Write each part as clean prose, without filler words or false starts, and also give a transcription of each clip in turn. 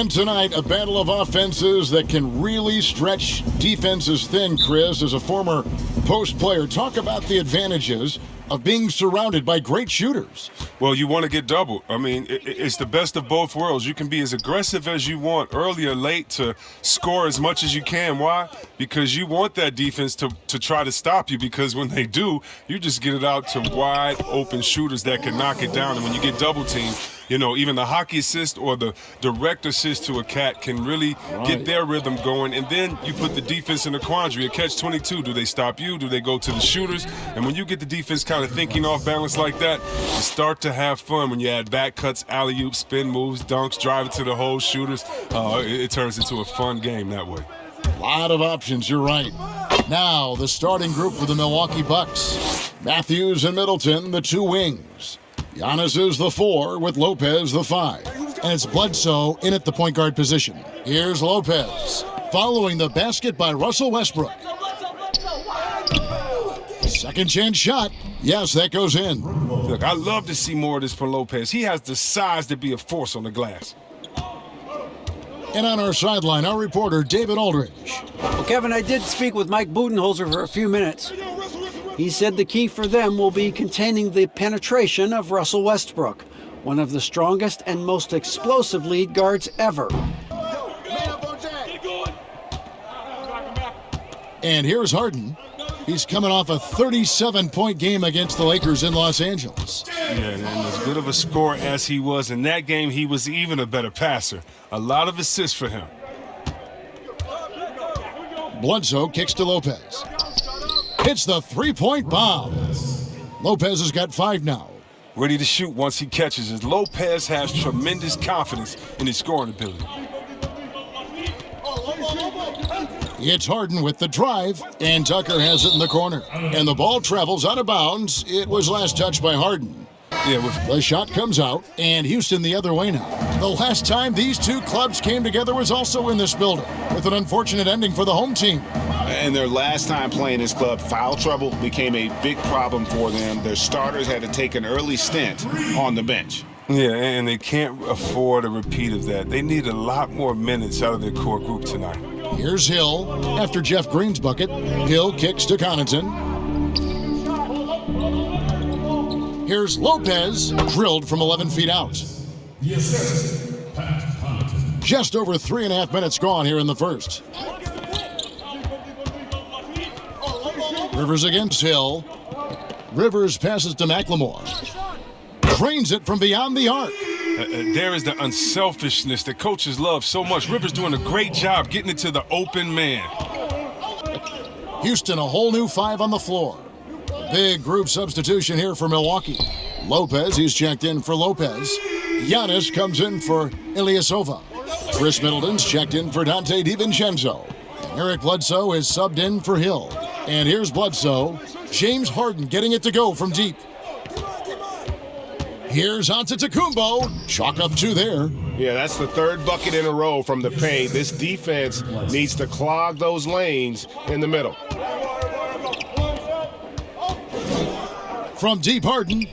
And tonight, a battle of offenses that can really stretch defenses thin. Chris, as a former post player, talk about the advantages of being surrounded by great shooters. Well, you want to get doubled. I mean, it's the best of both worlds. You can be as aggressive as you want early or late to score as much as you can. Why? Because you want that defense to try to stop you, because when they do, you just get it out to wide open shooters that can knock it down. And when you get double teamed, you know, even the hockey assist or the direct assist to a cat can really get their rhythm going. And then you put the defense in a quandary, a catch-22. Do they stop you? Do they go to the shooters? And when you get the defense kind of thinking off balance like that, you start to have fun when you add back cuts, alley-oops, spin moves, dunks, drive it to the hole, shooters. It turns into a fun game that way. A lot of options, you're right. Now, the starting group for the Milwaukee Bucks. Matthews and Middleton, the two wings. Giannis is the 4 with Lopez the 5. And it's Bledsoe in at the point guard position. Here's Lopez, following the basket by Russell Westbrook. Second chance shot. Yes, that goes in. Look, I love to see more of this from Lopez. He has the size to be a force on the glass. And on our sideline, our reporter, David Aldridge. Well, Kevin, I did speak with Mike Budenholzer for a few minutes. He said the key for them will be containing the penetration of Russell Westbrook, one of the strongest and most explosive lead guards ever. And here's Harden. He's coming off a 37-point game against the Lakers in Los Angeles. Yeah, and as good of a scorer as he was in that game, he was even a better passer. A lot of assists for him. Bledsoe kicks to Lopez. Hits the three-point bomb. Lopez has got 5 now. Ready to shoot once he catches it. Lopez has tremendous confidence in his scoring ability. It's Harden with the drive, and Tucker has it in the corner. And the ball travels out of bounds. It was last touched by Harden. The shot comes out, and Houston the other way now. The last time these two clubs came together was also in this building, with an unfortunate ending for the home team. And their last time playing this club, foul trouble became a big problem for them. Their starters had to take an early stint on the bench. Yeah, and they can't afford a repeat of that. They need a lot more minutes out of their core group tonight. Here's Hill after Jeff Green's bucket. Hill kicks to Connaughton. Here's Lopez, drilled from 11 feet out. Just over 3.5 minutes gone here in the first. Rivers against Hill. Rivers passes to McLemore. Drains it from beyond the arc. There is the unselfishness that coaches love so much. Rivers doing a great job getting it to the open man. Houston, a whole new 5 on the floor. A big group substitution here for Milwaukee. Lopez, he's checked in for Lopez. Giannis comes in for Ilyasova. Chris Middleton's checked in for Dante DiVincenzo. Eric Bledsoe is subbed in for Hill. And here's Bledsoe. James Harden getting it to go from deep. Here's Antetokounmpo. Chalk up 2 there. Yeah, that's the 3rd bucket in a row from the paint. This defense needs to clog those lanes in the middle. From deep, Harden.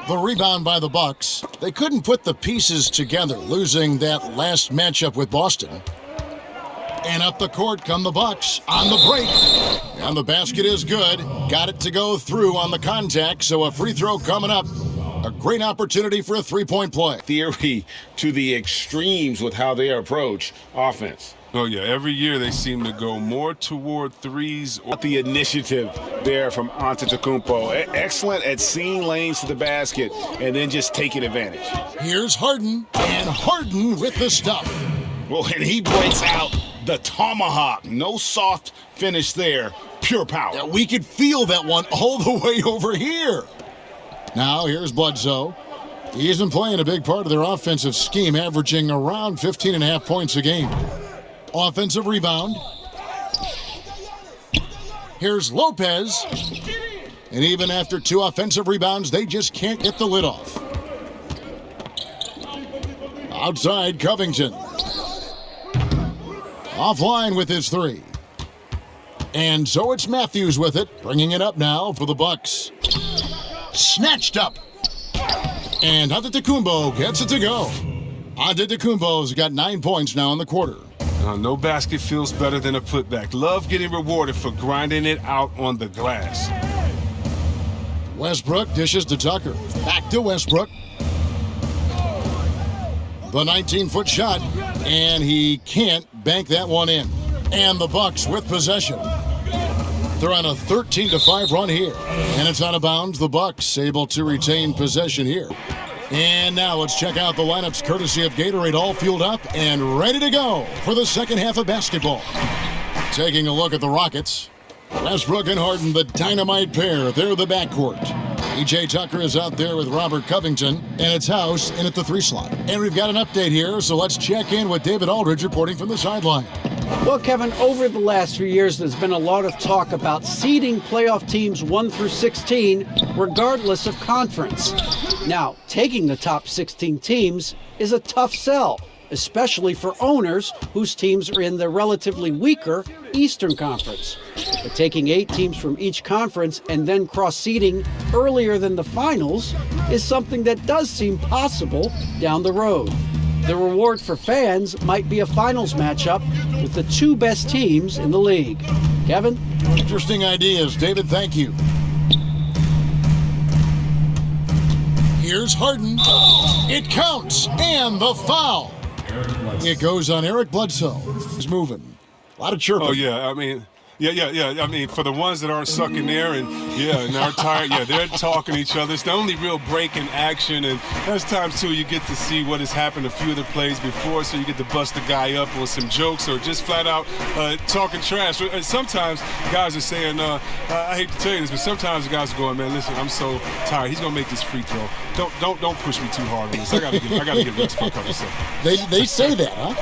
The rebound by the Bucks. They couldn't put the pieces together, losing that last matchup with Boston. And up the court come the Bucks on the break. And the basket is good. Got it to go through on the contact, so a free throw coming up. A great opportunity for a 3-point play. Theory to the extremes with how they approach offense. Oh, yeah, every year they seem to go more toward threes. The initiative there from Antetokounmpo. Excellent at seeing lanes to the basket and then just taking advantage. Here's Harden, and Harden with the stuff. Well, and he breaks out the tomahawk. No soft finish there, pure power. Yeah, we could feel that one all the way over here. Now here's Bledsoe. He isn't playing a big part of their offensive scheme, averaging around 15.5 points a game. Offensive rebound. Here's Lopez. And even after 2 offensive rebounds, they just can't get the lid off. Outside, Covington. Offline with his 3. And so it's Matthews with it, bringing it up now for the Bucks. Snatched up. And Antetokounmpo gets it to go. Antetokounmpo's got 9 points now in the quarter. No basket feels better than a putback. Love getting rewarded for grinding it out on the glass. Westbrook dishes to Tucker. Back to Westbrook. The 19-foot shot, and he can't bank that one in. And the Bucks with possession. They're on a 13-5 run here, and it's out of bounds. The Bucks able to retain possession here. And now let's check out the lineups courtesy of Gatorade, all fueled up and ready to go for the second half of basketball. Taking a look at the Rockets. Westbrook and Harden, the dynamite pair. They're the backcourt. E.J. Tucker is out there with Robert Covington, and it's House in at the 3 slot. And we've got an update here, so let's check in with David Aldridge reporting from the sideline. Well, Kevin, over the last few years, there's been a lot of talk about seeding playoff teams 1 through 16, regardless of conference. Now, taking the top 16 teams is a tough sell, especially for owners whose teams are in the relatively weaker Eastern Conference. But taking 8 teams from each conference and then cross-seeding earlier than the finals is something that does seem possible down the road. The reward for fans might be a finals matchup with the 2 best teams in the league. Kevin? Interesting ideas. David, thank you. Here's Harden. It counts, and the foul. It goes on Eric Bledsoe. He's moving. A lot of chirping. Oh, yeah. I mean, yeah. I mean, for the ones that aren't stuck in there and are tired, they're talking to each other. It's the only real break in action. And there's times, too, you get to see what has happened a few of the plays before, so you get to bust the guy up with some jokes or just flat out talking trash. And sometimes guys are saying, I hate to tell you this, but sometimes the guys are going, man, listen, I'm so tired. He's going to make this free throw. Don't push me too hard on this. I gotta get rest for a couple seconds. They say that, huh?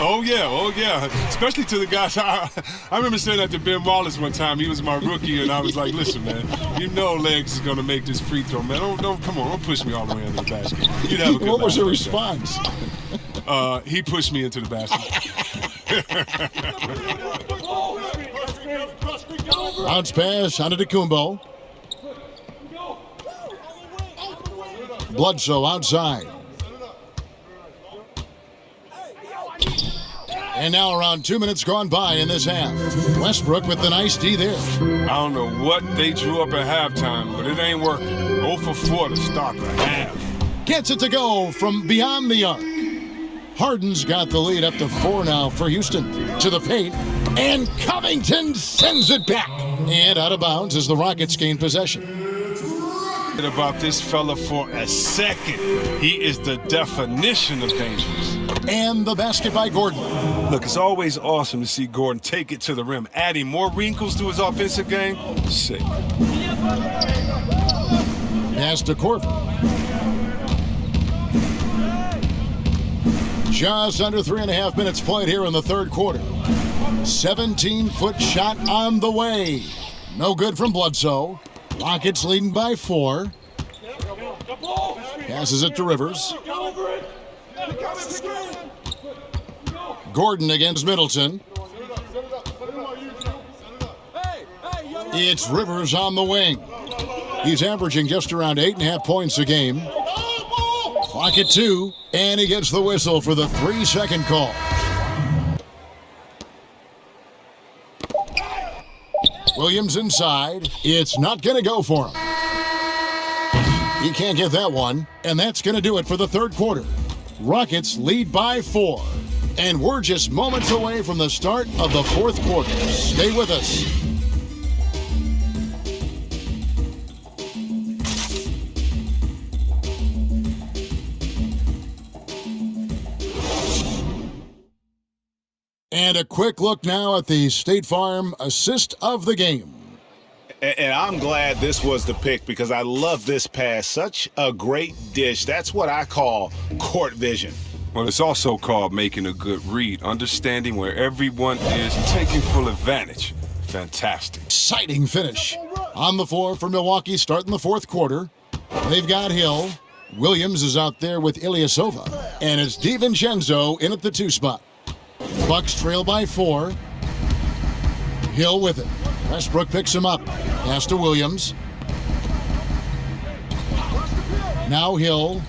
Oh yeah. Especially to the guys. I remember saying that to Ben Wallace one time. He was my rookie, and I was like, listen, man, you know Legs is gonna make this free throw, man. Don't come on, don't push me all the way into the basket. You'd have a good What was your laugh response? He pushed me into the basket. Bounce pass, Antetokounmpo. Bledsoe outside. And now around 2 minutes gone by in this half. Westbrook with the nice D there. I don't know what they drew up at halftime, but it ain't working. 0 for 4 to start the half. Gets it to go from beyond the arc. Harden's got the lead up to 4 now for Houston. To the paint, and Covington sends it back. And out of bounds as the Rockets gain possession. About this fella for a second. He is the definition of dangerous. And the basket by Gordon. Look, it's always awesome to see Gordon take it to the rim, adding more wrinkles to his offensive game. Sick. Pass to Corbin. Just under 3.5 minutes played here in the third quarter. 17-foot shot on the way. No good from Bledsoe. Rockets leading by 4. Passes it to Rivers. Gordon against Middleton. It's Rivers on the wing. He's averaging just around 8.5 points a game. Clock at 2, and he gets the whistle for the 3-second call. Williams inside. It's not going to go for him. He can't get that one, and that's going to do it for the third quarter. Rockets lead by 4, and we're just moments away from the start of the fourth quarter. Stay with us. And a quick look now at the State Farm assist of the game. And I'm glad this was the pick because I love this pass. Such a great dish. That's what I call court vision. Well, it's also called making a good read, understanding where everyone is and taking full advantage. Fantastic. Exciting finish. On the floor for Milwaukee starting the fourth quarter. They've got Hill. Williams is out there with Ilyasova. And it's DiVincenzo in at the 2 spot. Bucks trail by 4. Hill with it. Westbrook picks him up. Pass to Williams. Now Hill.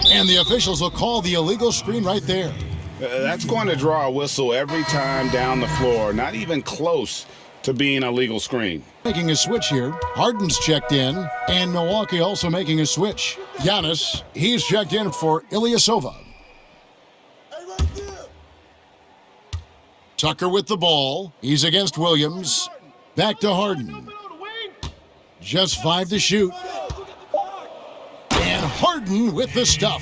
And the officials will call the illegal screen right there. That's going to draw a whistle every time down the floor. Not even close to being a legal screen. Making a switch here. Harden's checked in, and Milwaukee also making a switch. Giannis, he's checked in for Ilyasova. Tucker with the ball. He's against Williams. Back to Harden. Just 5 to shoot. And Harden with the stuff.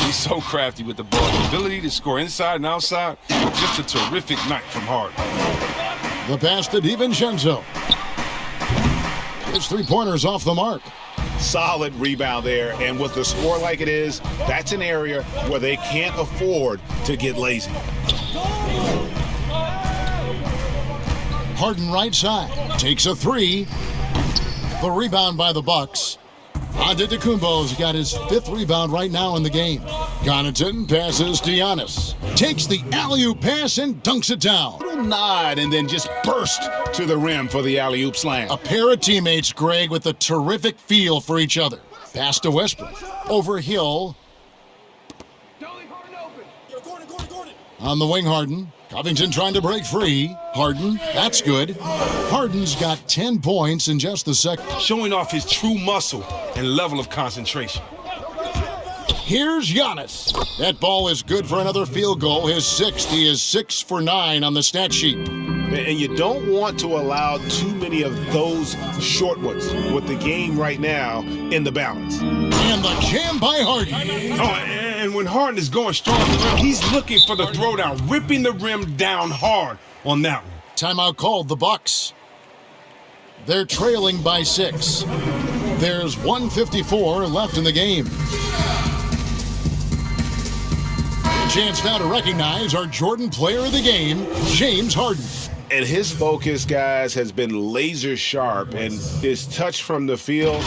He's so crafty with the ball. The ability to score inside and outside. Just a terrific night from Harden. The pass to DiVincenzo. His three-pointers off the mark. Solid rebound there, and with the score like it is, that's an area where they can't afford to get lazy. Harden right side. Takes a three. The rebound by the Bucks. Antetokounmpo's got his 5th rebound right now in the game. Connaughton passes to Giannis. Takes the alley-oop pass and dunks it down. Little nod and then just burst to the rim for the alley-oop slam. A pair of teammates, Greg, with a terrific feel for each other. Pass to Westbrook. Over Hill. On the wing, Harden. Covington trying to break free. Harden, that's good. Harden's got 10 points in just the second. Showing off his true muscle and level of concentration. Here's Giannis. That ball is good for another field goal. His 6th. He is 6 for 9 on the stat sheet. And you don't want to allow too many of those short ones with the game right now in the balance. And the jam by Harden. Oh, and when Harden is going strong, he's looking for the throwdown, ripping the rim down hard on that one. Timeout called the Bucks. They're trailing by 6. There's 1:54 left in the game. A chance now to recognize our Jordan Player of the Game, James Harden. And his focus, guys, has been laser sharp, and his touch from the field,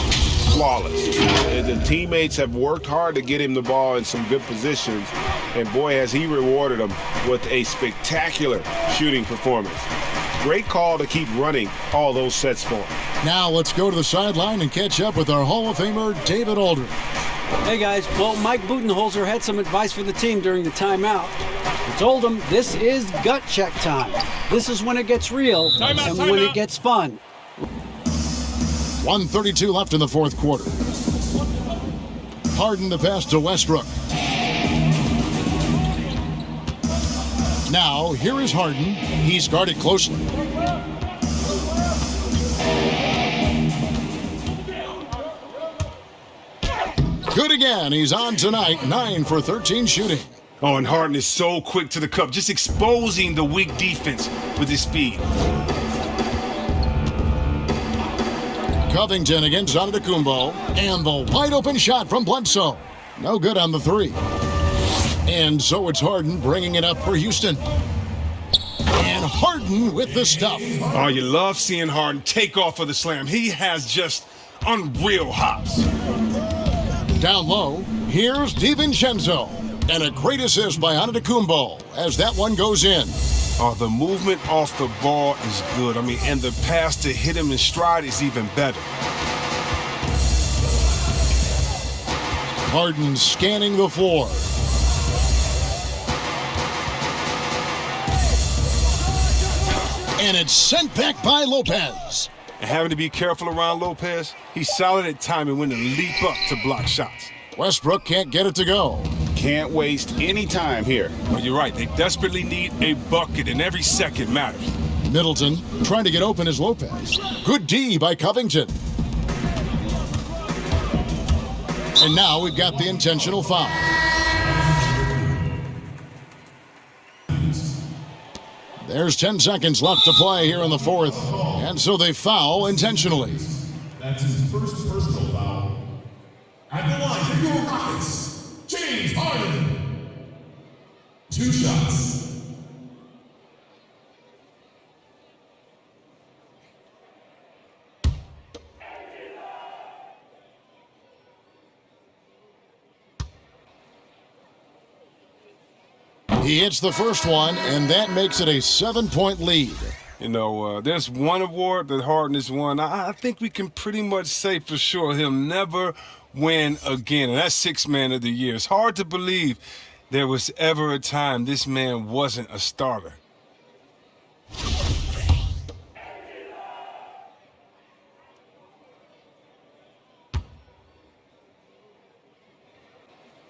flawless. And the teammates have worked hard to get him the ball in some good positions, and boy, has he rewarded them with a spectacular shooting performance. Great call to keep running all those sets for him. Now let's go to the sideline and catch up with our Hall of Famer, David Aldridge. Hey guys, well, Mike Budenholzer had some advice for the team during the timeout. He told them this is gut check time. This is when it gets real and when it gets fun. 1:32 left in the 4th quarter. Harden the pass to Westbrook. Now, here is Harden. He's guarded closely. Good again. He's on tonight. 9 for 13 shooting. Oh, and Harden is so quick to the cup, just exposing the weak defense with his speed. Covington against Antetokounmpo. And the wide open shot from Bledsoe. No good on the 3. And so it's Harden bringing it up for Houston. And Harden with the stuff. Oh, you love seeing Harden take off for the slam. He has just unreal hops. Down low, here's DiVincenzo. And a great assist by Antetokounmpo as that one goes in. Oh, the movement off the ball is good. I mean, and the pass to hit him in stride is even better. Harden scanning the floor. And it's sent back by Lopez. And having to be careful around Lopez, he's solid at timing when to leap up to block shots. Westbrook can't get it to go. Can't waste any time here. Well, you're right. They desperately need a bucket, and every second matters. Middleton trying to get open as Lopez. Good D by Covington. And now we've got the intentional foul. There's 10 seconds left to play here in the 4th. And so they foul intentionally. That's his first personal foul. At the line for your Rockets, James Harden. 2 shots. He hits the first one, and that makes it a 7-point lead. You know, there's one award that Harden has won. I think we can pretty much say for sure he'll never win again, and that's Sixth Man of the Year. It's hard to believe there was ever a time this man wasn't a starter.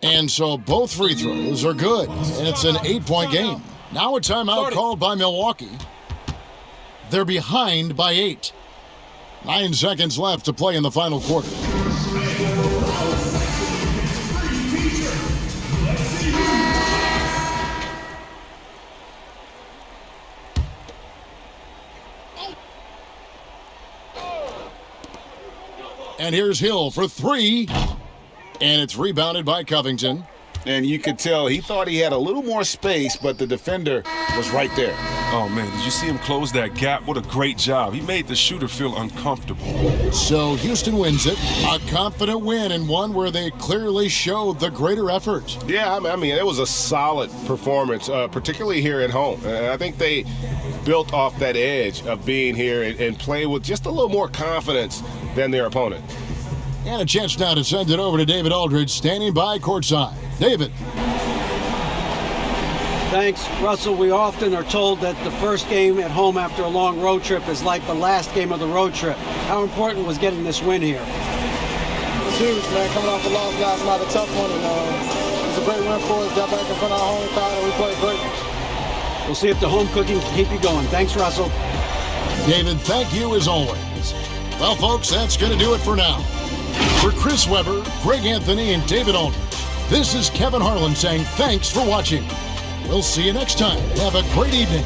And so both free throws are good, and it's an 8-point game. Now a timeout called by Milwaukee. They're behind by 8. 9 seconds left to play in the final quarter. And here's Hill for 3. And it's rebounded by Covington. And you could tell he thought he had a little more space, but the defender was right there. Oh, man, did you see him close that gap? What a great job. He made the shooter feel uncomfortable. So Houston wins it. A confident win, and one where they clearly showed the greater effort. Yeah, I mean, it was a solid performance, particularly here at home. And I think they built off that edge of being here and playing with just a little more confidence than their opponent. And a chance now to send it over to David Aldridge, standing by courtside. David. Thanks, Russell. We often are told that the first game at home after a long road trip is like the last game of the road trip. How important was getting this win here? It's huge, man. Coming off a loss last night, a tough one, and it's a great win for us. Got back in front of our home crowd, and we played great. We'll see if the home cooking can keep you going. Thanks, Russell. David, thank you as always. Well, folks, that's going to do it for now. For Chris Webber, Greg Anthony, and David Aldridge, this is Kevin Harlan saying thanks for watching. We'll see you next time. Have a great evening.